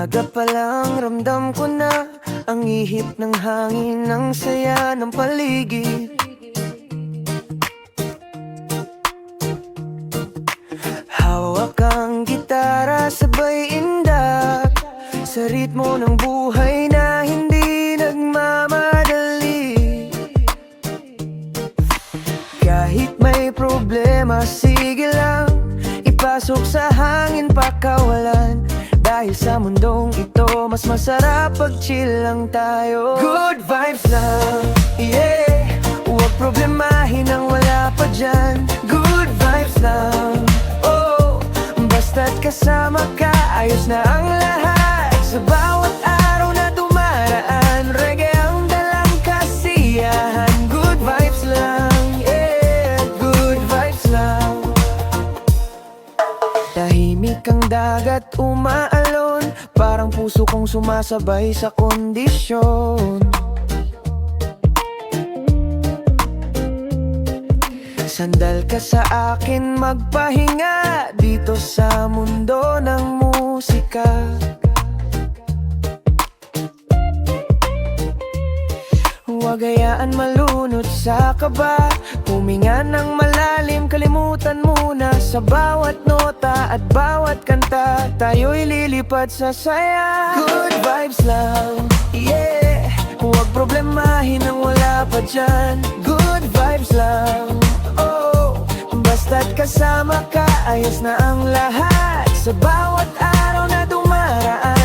Umaga pa lang ramdam ko na ang ihip ng hangin, ang saya ng paligid. Hawak ang gitara, sabay indak sa ritmo ng buhay na hindi nagmamadali. Kahit may problema, sige lang, ipasok sa hangin pakawalan. Dahil sa mundong ito, mas masarap pag chill lang tayo. Good vibes lang, yeah. Huwag problemahin ang wala pa dyan. Good vibes lang, oh. Basta't kasama ka, ayos na ang lahat. Sa bawat araw na dumaraan, reggae ang dalang kasiyahan. Good vibes lang, yeah. Good vibes lang. Tahimik ang dagat, umaalon, parang puso kong sumasabay sa kondisyon. Sandal ka sa akin, magpahinga dito sa mundo ng musika. Huwag hayaan malunod sa kaba, huminga ng malalim, kalimutan muna sa bawat nota at bawat kanta. Tayo'y lilipad sa saya. Good vibes lang, yeah. Huwag problemahin ang wala pa dyan. Good vibes lang, oh. Basta't kasama ka, ayos na ang lahat. Sa bawat araw na dumaraan,